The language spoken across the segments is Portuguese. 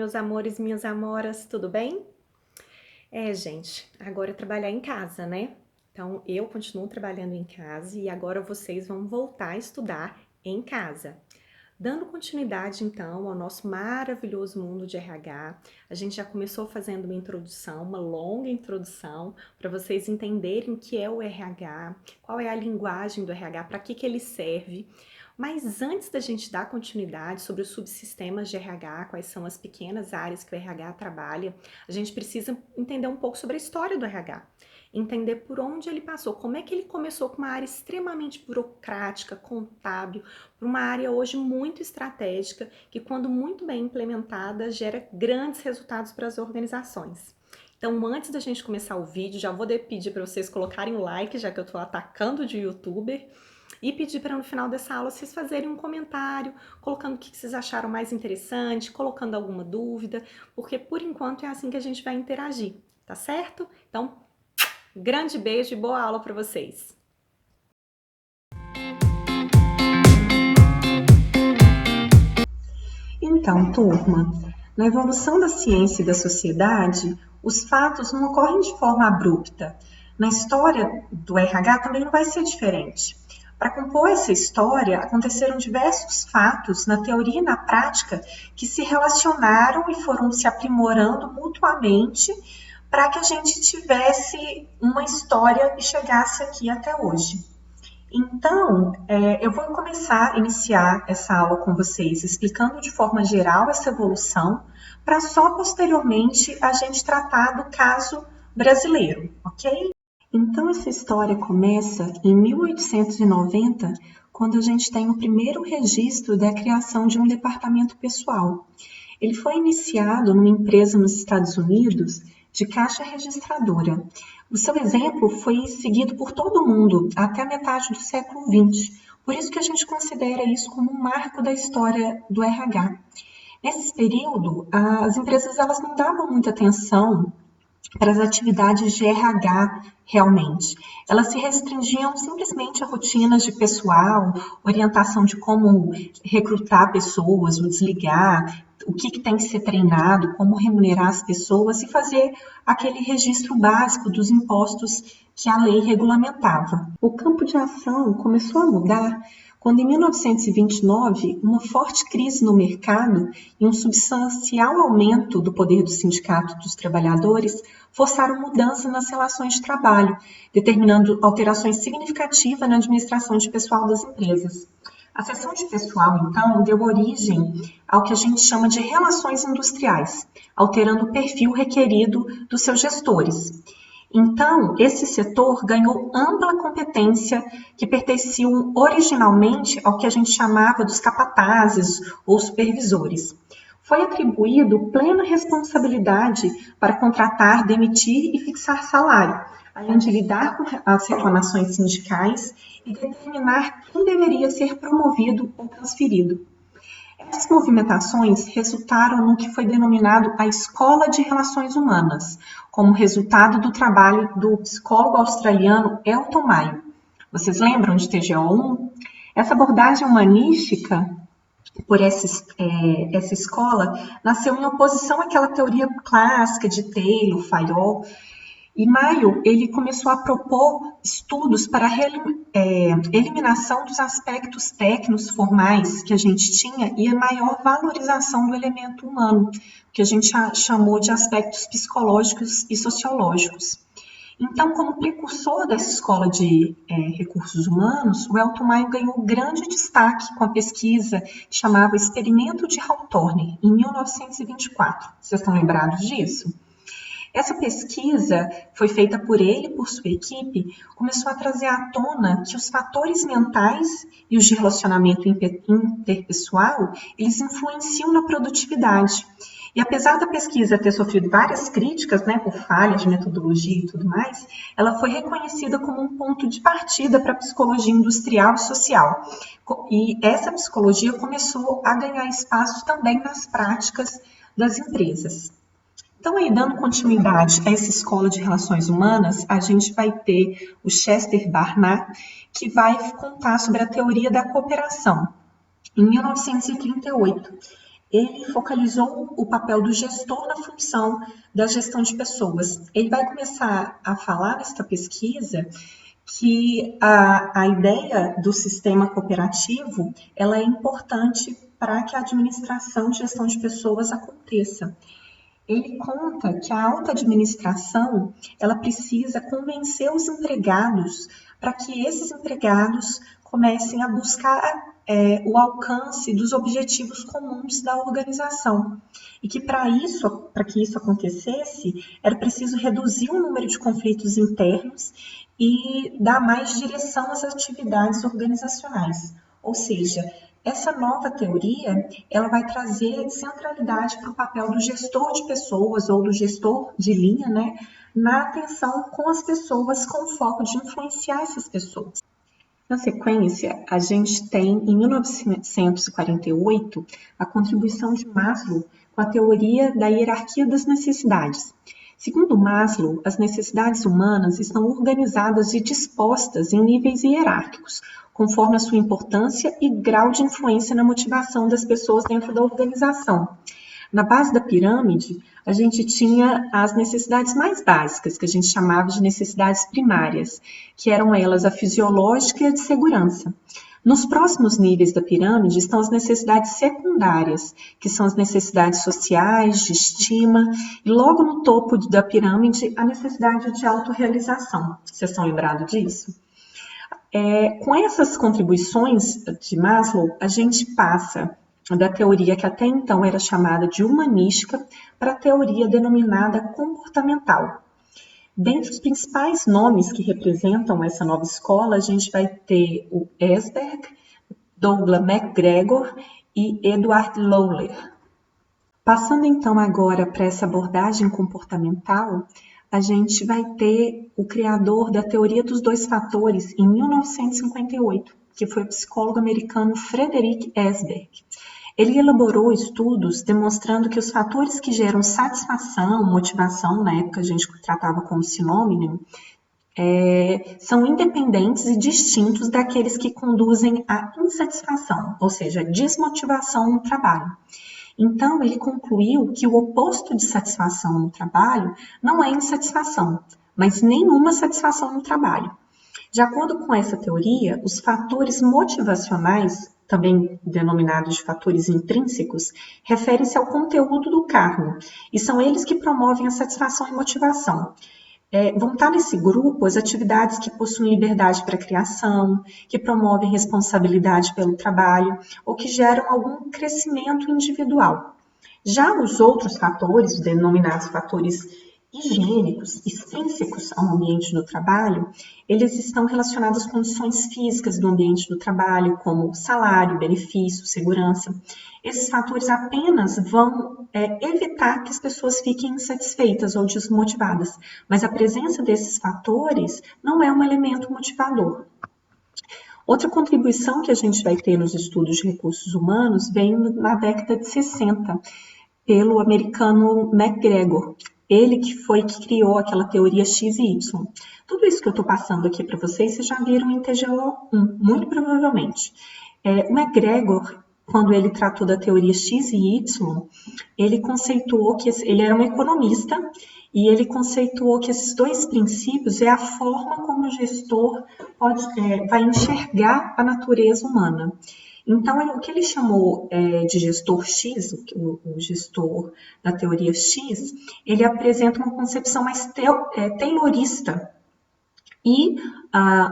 meus amores, minhas amoras, tudo bem? Gente, agora é trabalhar em casa, né? Então, eu continuo trabalhando em casa e agora vocês vão voltar a estudar em casa. Dando continuidade, então, ao nosso maravilhoso mundo de RH, a gente já começou fazendo uma introdução, uma longa introdução, para vocês entenderem o que é o RH, qual é a linguagem do RH, para que ele serve. Mas antes da gente dar continuidade sobre os subsistemas de RH, quais são as pequenas áreas que o RH trabalha, a gente precisa entender um pouco sobre a história do RH. Entender por onde ele passou, como é que ele começou com uma área extremamente burocrática, contábil, para uma área hoje muito estratégica, que quando muito bem implementada, gera grandes resultados para as organizações. Então, antes da gente começar o vídeo, já vou pedir para vocês colocarem o like, já que eu estou atacando de youtuber, e pedir para no final dessa aula vocês fazerem um comentário, colocando o que vocês acharam mais interessante, colocando alguma dúvida, porque por enquanto é assim que a gente vai interagir, tá certo? Então, grande beijo e boa aula para vocês! Então, turma, na evolução da ciência e da sociedade, os fatos não ocorrem de forma abrupta. Na história do RH também não vai ser diferente. Para compor essa história, aconteceram diversos fatos na teoria e na prática que se relacionaram e foram se aprimorando mutuamente para que a gente tivesse uma história e chegasse aqui até hoje. Então, eu vou iniciar essa aula com vocês, explicando de forma geral essa evolução, para só posteriormente a gente tratar do caso brasileiro, ok? Então, essa história começa em 1890, quando a gente tem o primeiro registro da criação de um departamento pessoal. Ele foi iniciado numa empresa nos Estados Unidos de caixa registradora. O seu exemplo foi seguido por todo mundo até a metade do século XX. Por isso que a gente considera isso como um marco da história do RH. Nesse período, as empresas elas não davam muita atenção para as atividades de RH realmente. Elas se restringiam simplesmente a rotinas de pessoal, orientação de como recrutar pessoas, o desligar, o que tem que ser treinado, como remunerar as pessoas e fazer aquele registro básico dos impostos que a lei regulamentava. O campo de ação começou a mudar quando, em 1929, uma forte crise no mercado e um substancial aumento do poder do sindicato dos trabalhadores forçaram mudança nas relações de trabalho, determinando alterações significativas na administração de pessoal das empresas. A seção de pessoal, então, deu origem ao que a gente chama de relações industriais, alterando o perfil requerido dos seus gestores. Então, esse setor ganhou ampla competência que pertenciam originalmente ao que a gente chamava dos capatazes ou supervisores. Foi atribuído plena responsabilidade para contratar, demitir e fixar salário, além de lidar com as reclamações sindicais e determinar quem deveria ser promovido ou transferido. Essas movimentações resultaram no que foi denominado a Escola de Relações Humanas, como resultado do trabalho do psicólogo australiano Elton Mayo. Vocês lembram de TGO1? Essa abordagem humanística por essa escola nasceu em oposição àquela teoria clássica de Taylor, Fayol. E Mayo, ele começou a propor estudos para a eliminação dos aspectos técnicos formais que a gente tinha e a maior valorização do elemento humano, que a gente chamou de aspectos psicológicos e sociológicos. Então, como precursor dessa escola de recursos humanos, o Elton Mayo ganhou grande destaque com a pesquisa que chamava Experimento de Hawthorne, em 1924. Vocês estão lembrados disso? Essa pesquisa foi feita por ele e por sua equipe, começou a trazer à tona que os fatores mentais e os de relacionamento interpessoal, eles influenciam na produtividade. E apesar da pesquisa ter sofrido várias críticas, por falhas de metodologia e tudo mais, ela foi reconhecida como um ponto de partida para a psicologia industrial e social. E essa psicologia começou a ganhar espaço também nas práticas das empresas. Então, aí, dando continuidade a essa escola de relações humanas, a gente vai ter o Chester Barnard, que vai contar sobre a teoria da cooperação. Em 1938, ele focalizou o papel do gestor na função da gestão de pessoas. Ele vai começar a falar nesta pesquisa que a ideia do sistema cooperativo ela é importante para que a administração de gestão de pessoas aconteça. Ele conta que a alta administração ela precisa convencer os empregados para que esses empregados comecem a buscar o alcance dos objetivos comuns da organização. E que para que isso acontecesse, era preciso reduzir o número de conflitos internos e dar mais direção às atividades organizacionais. Ou seja, essa nova teoria, ela vai trazer centralidade para o papel do gestor de pessoas ou do gestor de linha, né, na atenção com as pessoas, com o foco de influenciar essas pessoas. Na sequência, a gente tem, em 1948, a contribuição de Maslow com a teoria da hierarquia das necessidades. Segundo Maslow, as necessidades humanas estão organizadas e dispostas em níveis hierárquicos, conforme a sua importância e grau de influência na motivação das pessoas dentro da organização. Na base da pirâmide, a gente tinha as necessidades mais básicas, que a gente chamava de necessidades primárias, que eram elas a fisiológica e a de segurança. Nos próximos níveis da pirâmide estão as necessidades secundárias, que são as necessidades sociais, de estima, e logo no topo da pirâmide, a necessidade de autorrealização. Vocês estão lembrados disso? Com essas contribuições de Maslow, a gente passa da teoria que até então era chamada de humanística para a teoria denominada comportamental. Dentre os principais nomes que representam essa nova escola, a gente vai ter o Ellsberg, Douglas MacGregor e Edward Lawler. Passando então agora para essa abordagem comportamental, a gente vai ter o criador da teoria dos dois fatores em 1958, que foi o psicólogo americano Frederick Ellsberg. Ele elaborou estudos demonstrando que os fatores que geram satisfação, motivação, na época a gente tratava como sinônimo, são independentes e distintos daqueles que conduzem à insatisfação, ou seja, desmotivação no trabalho. Então, ele concluiu que o oposto de satisfação no trabalho não é insatisfação, mas nenhuma satisfação no trabalho. De acordo com essa teoria, os fatores motivacionais, também denominados de fatores intrínsecos, referem-se ao conteúdo do cargo e são eles que promovem a satisfação e motivação. Vão estar nesse grupo as atividades que possuem liberdade para a criação, que promovem responsabilidade pelo trabalho ou que geram algum crescimento individual. Já os outros fatores, denominados fatores higiênicos, extrínsecos ao ambiente do trabalho, eles estão relacionados às condições físicas do ambiente do trabalho, como salário, benefício, segurança. Esses fatores apenas vão evitar que as pessoas fiquem insatisfeitas ou desmotivadas, mas a presença desses fatores não é um elemento motivador. Outra contribuição que a gente vai ter nos estudos de recursos humanos vem na década de 60, pelo americano MacGregor. Ele que criou aquela teoria X e Y. Tudo isso que eu estou passando aqui para vocês já viram em TGO1, muito provavelmente. O MacGregor, quando ele tratou da teoria X e Y, ele conceituou que ele era um economista e ele conceituou que esses dois princípios é a forma como o gestor vai enxergar a natureza humana. Então, o que ele chamou de gestor X, o gestor da teoria X, ele apresenta uma concepção mais taylorista. E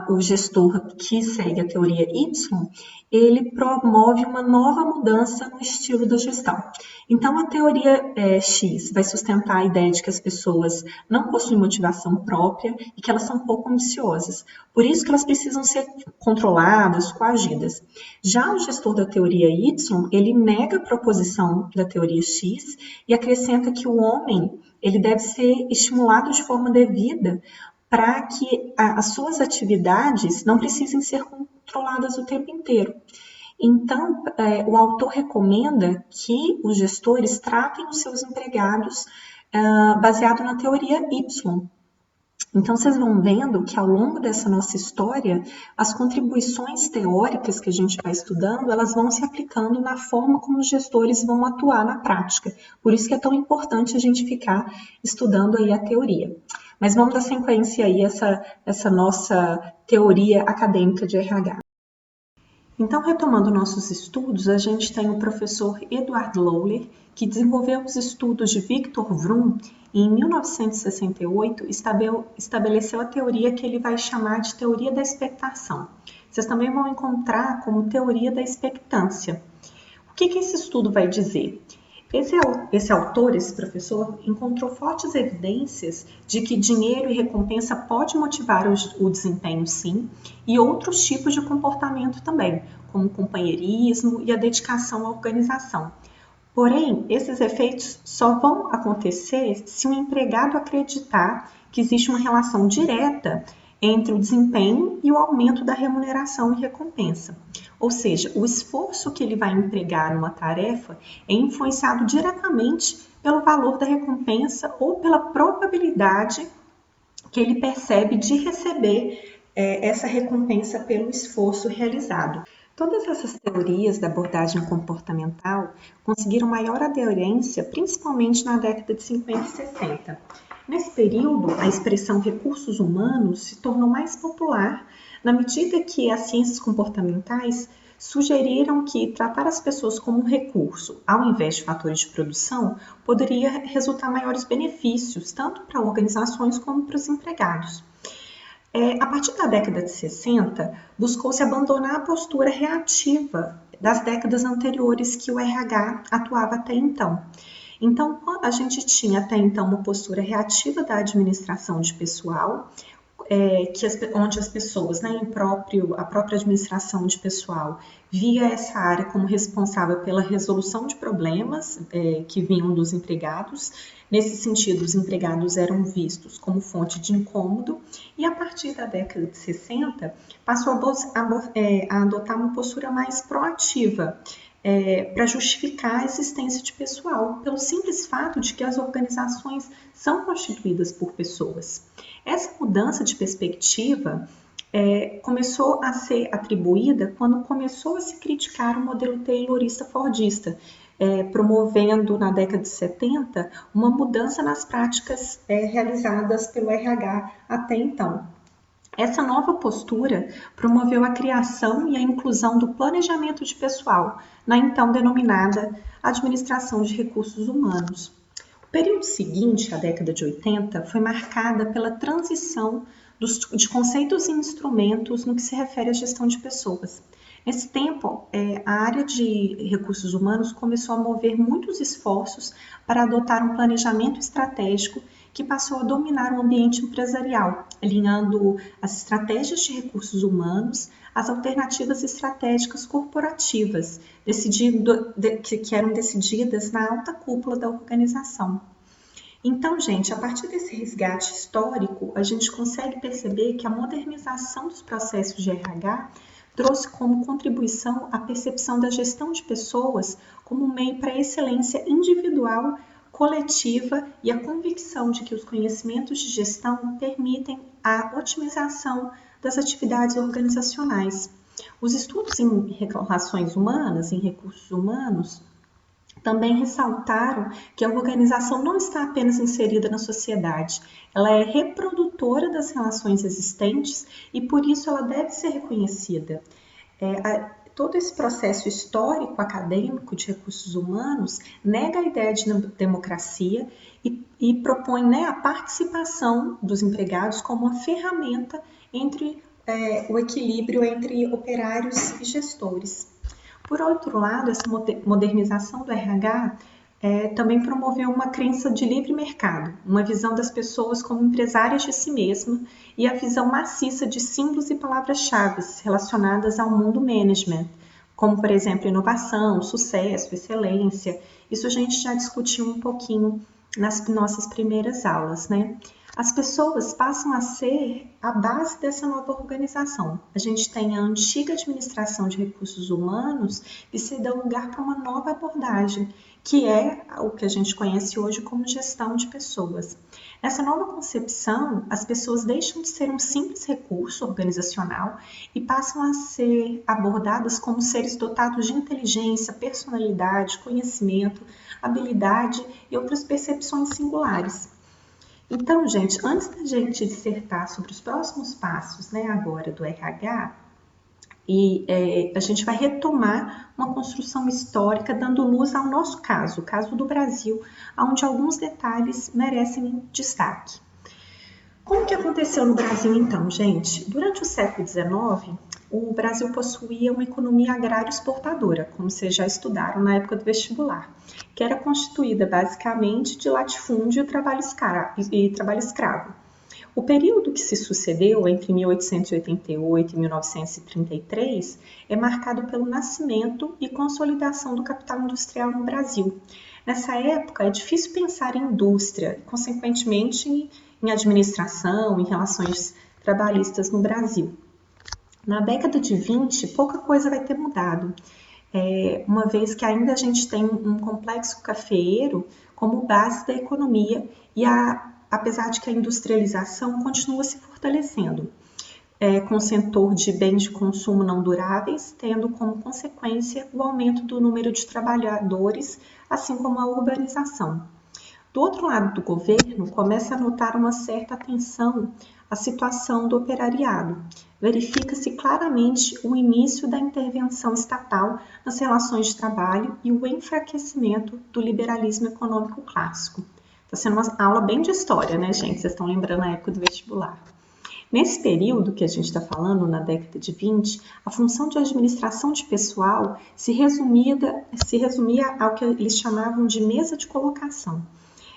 o gestor que segue a teoria Y, ele promove uma nova mudança no estilo da gestão. Então, a teoria X vai sustentar a ideia de que as pessoas não possuem motivação própria e que elas são pouco ambiciosas. Por isso que elas precisam ser controladas, coagidas. Já o gestor da teoria Y, ele nega a proposição da teoria X e acrescenta que o homem ele deve ser estimulado de forma devida para que as suas atividades não precisem ser controladas o tempo inteiro. Então, o autor recomenda que os gestores tratem os seus empregados baseado na teoria Y. Então, vocês vão vendo que ao longo dessa nossa história, as contribuições teóricas que a gente vai estudando, elas vão se aplicando na forma como os gestores vão atuar na prática. Por isso que é tão importante a gente ficar estudando aí a teoria. Mas vamos dar sequência aí essa nossa teoria acadêmica de RH. Então, retomando nossos estudos, a gente tem o professor Edward Lawler, que desenvolveu os estudos de Victor Vroom e em 1968 estabeleceu a teoria que ele vai chamar de teoria da expectação. Vocês também vão encontrar como teoria da expectância. O que esse estudo vai dizer? Esse autor, esse professor, encontrou fortes evidências de que dinheiro e recompensa pode motivar o desempenho, sim, e outros tipos de comportamento também, como o companheirismo e a dedicação à organização. Porém, esses efeitos só vão acontecer se o empregado acreditar que existe uma relação direta entre o desempenho e o aumento da remuneração e recompensa. Ou seja, o esforço que ele vai empregar numa tarefa é influenciado diretamente pelo valor da recompensa ou pela probabilidade que ele percebe de receber essa recompensa pelo esforço realizado. Todas essas teorias da abordagem comportamental conseguiram maior aderência, principalmente na década de 50 e 60. Nesse período, a expressão recursos humanos se tornou mais popular na medida que as ciências comportamentais sugeriram que tratar as pessoas como um recurso, ao invés de fatores de produção, poderia resultar maiores benefícios, tanto para organizações como para os empregados. A partir da década de 60, buscou-se abandonar a postura reativa das décadas anteriores que o RH atuava até então. Então, a gente tinha até então uma postura reativa da administração de pessoal, onde as pessoas, né, a própria administração de pessoal, via essa área como responsável pela resolução de problemas que vinham dos empregados. Nesse sentido, os empregados eram vistos como fonte de incômodo, e a partir da década de 60, passou a adotar uma postura mais proativa, para justificar a existência de pessoal, pelo simples fato de que as organizações são constituídas por pessoas. Essa mudança de perspectiva começou a ser atribuída quando começou a se criticar o modelo taylorista-fordista, promovendo na década de 70 uma mudança nas práticas realizadas pelo RH até então. Essa nova postura promoveu a criação e a inclusão do planejamento de pessoal, na então denominada Administração de Recursos Humanos. O período seguinte, a década de 80, foi marcada pela transição de conceitos e instrumentos no que se refere à gestão de pessoas. Nesse tempo, a área de recursos humanos começou a mover muitos esforços para adotar um planejamento estratégico que passou a dominar o ambiente empresarial, alinhando as estratégias de recursos humanos às alternativas estratégicas corporativas, que eram decididas na alta cúpula da organização. Então, gente, a partir desse resgate histórico, a gente consegue perceber que a modernização dos processos de RH trouxe como contribuição a percepção da gestão de pessoas como meio para a excelência individual, coletiva e a convicção de que os conhecimentos de gestão permitem a otimização das atividades organizacionais. Os estudos em relações humanas, em recursos humanos, também ressaltaram que a organização não está apenas inserida na sociedade, ela é reprodutora das relações existentes e por isso ela deve ser reconhecida. Todo esse processo histórico acadêmico de recursos humanos nega a ideia de democracia e propõe, né, a participação dos empregados como uma ferramenta entre o equilíbrio entre operários e gestores. Por outro lado, essa modernização do RH também promoveu uma crença de livre mercado, uma visão das pessoas como empresárias de si mesmas e a visão maciça de símbolos e palavras-chave relacionadas ao mundo management, como, por exemplo, inovação, sucesso, excelência. Isso a gente já discutiu um pouquinho nas nossas primeiras aulas, né? As pessoas passam a ser a base dessa nova organização. A gente tem a antiga administração de recursos humanos que se dá lugar para uma nova abordagem, que é o que a gente conhece hoje como gestão de pessoas. Nessa nova concepção, as pessoas deixam de ser um simples recurso organizacional e passam a ser abordadas como seres dotados de inteligência, personalidade, conhecimento, habilidade e outras percepções singulares. Então, gente, antes da gente dissertar sobre os próximos passos, né, agora do RH, a gente vai retomar uma construção histórica, dando luz ao nosso caso, o caso do Brasil, onde alguns detalhes merecem destaque. Como que aconteceu no Brasil então, gente? Durante o século XIX, o Brasil possuía uma economia agrária exportadora, como vocês já estudaram na época do vestibular, que era constituída basicamente de latifúndio e trabalho escravo. O período que se sucedeu entre 1888 e 1933 é marcado pelo nascimento e consolidação do capital industrial no Brasil. Nessa época, é difícil pensar em indústria, consequentemente em administração, em relações trabalhistas no Brasil. Na década de 20, pouca coisa vai ter mudado, uma vez que ainda a gente tem um complexo cafeeiro como base da economia apesar de que a industrialização continua se fortalecendo, com o setor de bens de consumo não duráveis, tendo como consequência o aumento do número de trabalhadores, assim como a urbanização. Do outro lado do governo, começa a notar uma certa atenção à situação do operariado. Verifica-se claramente o início da intervenção estatal nas relações de trabalho e o enfraquecimento do liberalismo econômico clássico. Está sendo uma aula bem de história, né, gente? Vocês estão lembrando a época do vestibular. Nesse período que a gente está falando, na década de 20, a função de administração de pessoal se resumia ao que eles chamavam de mesa de colocação.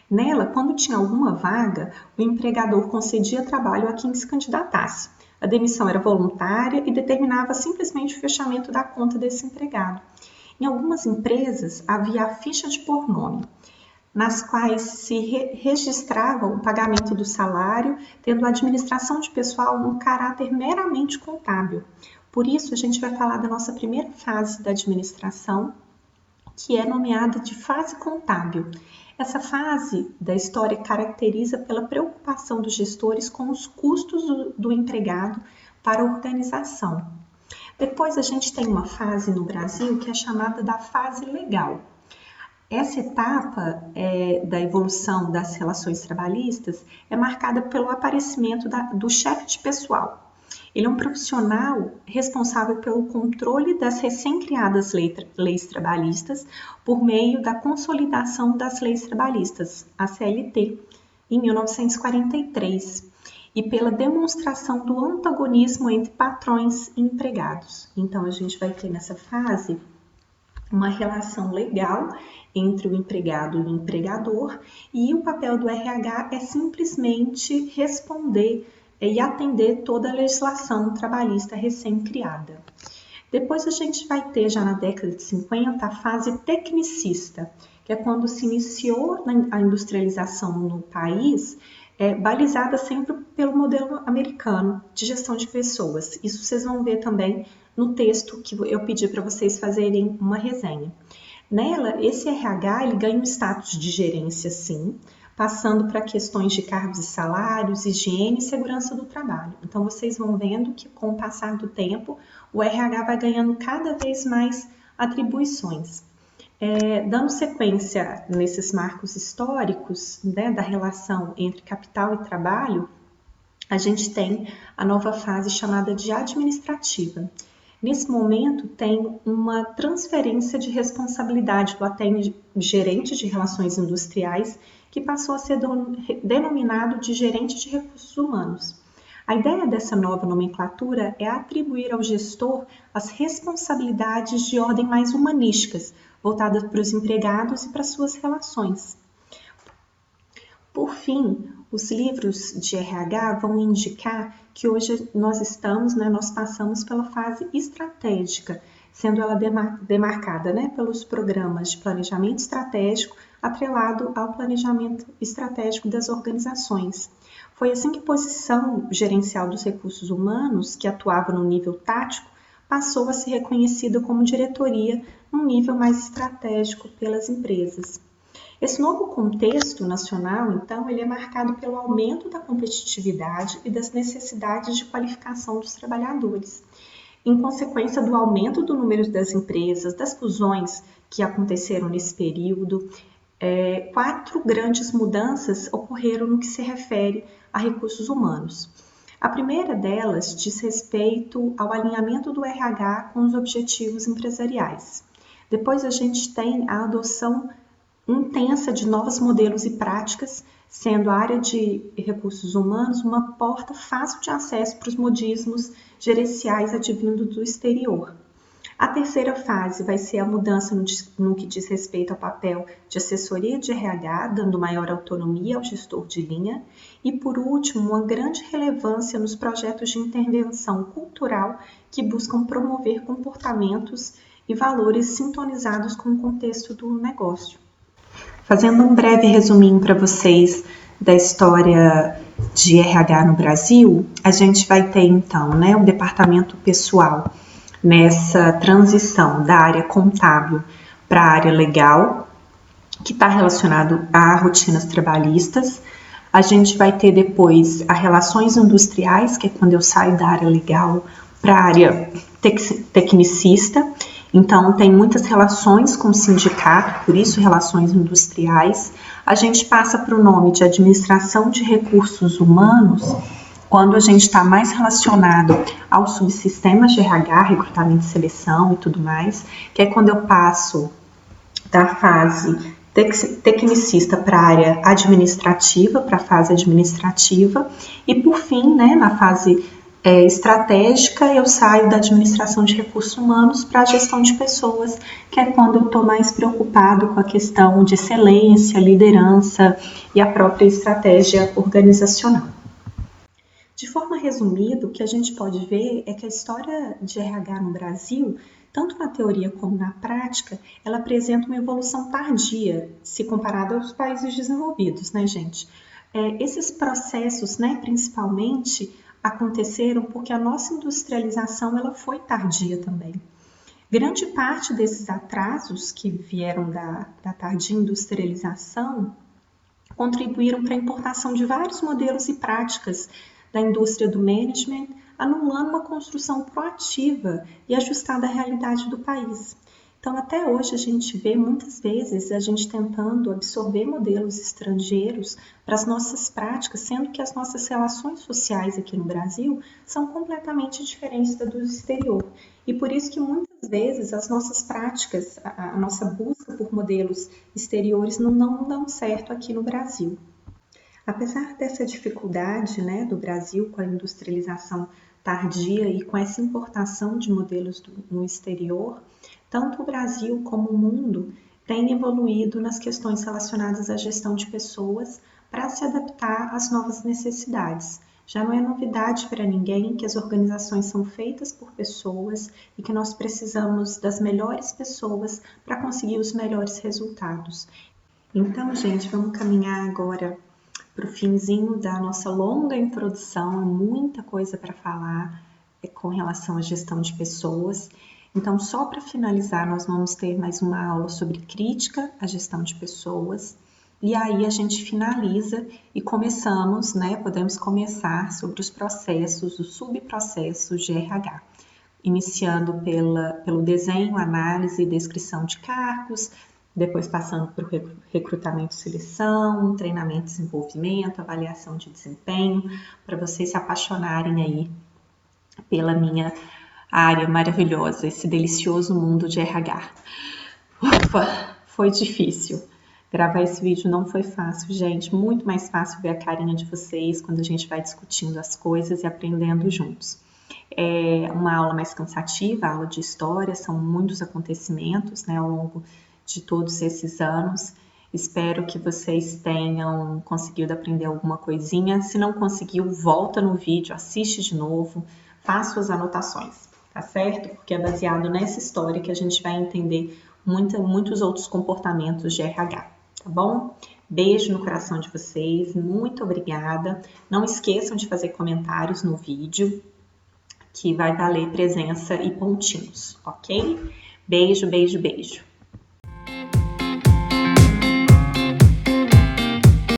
Nela, quando tinha alguma vaga, o empregador concedia trabalho a quem se candidatasse. A demissão era voluntária e determinava simplesmente o fechamento da conta desse empregado. Em algumas empresas, havia a ficha de por nome, nas quais se registrava o pagamento do salário, tendo a administração de pessoal um caráter meramente contábil. Por isso, a gente vai falar da nossa primeira fase da administração, que é nomeada de fase contábil. Essa fase da história caracteriza pela preocupação dos gestores com os custos do empregado para a organização. Depois a gente tem uma fase no Brasil que é chamada da fase legal. Essa etapa da evolução das relações trabalhistas é marcada pelo aparecimento do chefe de pessoal. Ele é um profissional responsável pelo controle das recém-criadas leis trabalhistas por meio da consolidação das leis trabalhistas, a CLT, em 1943, e pela demonstração do antagonismo entre patrões e empregados. Então, a gente vai ter nessa fase uma relação legal entre o empregado e o empregador, e o papel do RH é simplesmente responder e atender toda a legislação trabalhista recém-criada. Depois a gente vai ter, já na década de 50, a fase tecnicista, que é quando se iniciou a industrialização no país, balizada sempre pelo modelo americano de gestão de pessoas. Isso vocês vão ver também no texto que eu pedi para vocês fazerem uma resenha. Nela, esse RH ele ganha um status de gerência, sim, passando para questões de cargos e salários, higiene e segurança do trabalho. Então, vocês vão vendo que, com o passar do tempo, o RH vai ganhando cada vez mais atribuições. Dando sequência nesses marcos históricos, né, da relação entre capital e trabalho, a gente tem a nova fase chamada de administrativa. Nesse momento, tem uma transferência de responsabilidade do gerente de relações industriais, que passou a ser denominado de gerente de recursos humanos. A ideia dessa nova nomenclatura é atribuir ao gestor as responsabilidades de ordem mais humanísticas, voltadas para os empregados e para suas relações. Por fim, os livros de RH vão indicar que hoje nós passamos pela fase estratégica, sendo ela demarcada, né, pelos programas de planejamento estratégico atrelado ao planejamento estratégico das organizações. Foi assim que a posição gerencial dos recursos humanos, que atuava no nível tático, passou a ser reconhecida como diretoria num nível mais estratégico pelas empresas. Esse novo contexto nacional, então, ele é marcado pelo aumento da competitividade e das necessidades de qualificação dos trabalhadores. Em consequência do aumento do número das empresas, das fusões que aconteceram nesse período, 4 grandes mudanças ocorreram no que se refere a recursos humanos. A primeira delas diz respeito ao alinhamento do RH com os objetivos empresariais. Depois a gente tem a adoção intensa de novos modelos e práticas, sendo a área de recursos humanos uma porta fácil de acesso para os modismos gerenciais advindos do exterior. A terceira fase vai ser a mudança no que diz respeito ao papel de assessoria de RH, dando maior autonomia ao gestor de linha. E, por último, uma grande relevância nos projetos de intervenção cultural que buscam promover comportamentos e valores sintonizados com o contexto do negócio. Fazendo um breve resuminho para vocês da história de RH no Brasil, a gente vai ter então, né, o departamento pessoal nessa transição da área contábil para a área legal, que está relacionado a rotinas trabalhistas. A gente vai ter depois as relações industriais, que é quando eu saio da área legal para a área tecnicista. Então, tem muitas relações com o sindicato, por isso relações industriais. A gente passa para o nome de administração de recursos humanos, quando a gente está mais relacionado aos subsistemas de RH, recrutamento e seleção e tudo mais, que é quando eu passo da fase tecnicista para a área administrativa, para a fase administrativa, e por fim, né, na fase estratégica, eu saio da administração de recursos humanos para a gestão de pessoas, que é quando eu estou mais preocupado com a questão de excelência, liderança e a própria estratégia organizacional. De forma resumida, o que a gente pode ver é que a história de RH no Brasil, tanto na teoria como na prática, ela apresenta uma evolução tardia, se comparada aos países desenvolvidos, né, gente? Esses processos, né, principalmente, aconteceram porque a nossa industrialização ela foi tardia também. Grande parte desses atrasos que vieram da tardia industrialização contribuíram para a importação de vários modelos e práticas da indústria do management, anulando uma construção proativa e ajustada à realidade do país. Então, até hoje, a gente vê muitas vezes a gente tentando absorver modelos estrangeiros para as nossas práticas, sendo que as nossas relações sociais aqui no Brasil são completamente diferentes da do exterior. E por isso que muitas vezes as nossas práticas, a nossa busca por modelos exteriores não dão certo aqui no Brasil. Apesar dessa dificuldade, né, do Brasil com a industrialização tardia e com essa importação de modelos no exterior, tanto o Brasil como o mundo têm evoluído nas questões relacionadas à gestão de pessoas para se adaptar às novas necessidades. Já não é novidade para ninguém que as organizações são feitas por pessoas e que nós precisamos das melhores pessoas para conseguir os melhores resultados. Então, gente, vamos caminhar agora para o finzinho da nossa longa introdução, muita coisa para falar com relação à gestão de pessoas. Então, só para finalizar, nós vamos ter mais uma aula sobre crítica à gestão de pessoas. E aí a gente finaliza e começamos, né? Podemos começar sobre os processos, os subprocessos de RH, iniciando pelo desenho, análise e descrição de cargos, depois passando por recrutamento e seleção, treinamento e desenvolvimento, avaliação de desempenho, para vocês se apaixonarem aí pela minha área maravilhosa, esse delicioso mundo de RH. Ufa, foi difícil. Gravar esse vídeo não foi fácil, gente. Muito mais fácil ver a carinha de vocês quando a gente vai discutindo as coisas e aprendendo juntos. É uma aula mais cansativa, aula de história, são muitos acontecimentos, né, ao longo de todos esses anos. Espero que vocês tenham conseguido aprender alguma coisinha. Se não conseguiu, volta no vídeo, assiste de novo, faça suas anotações. tá certo? Porque é baseado nessa história que a gente vai entender muitos outros comportamentos de RH, tá bom? Beijo no coração de vocês, muito obrigada. Não esqueçam de fazer comentários no vídeo, que vai valer presença e pontinhos, ok? Beijo, beijo, beijo.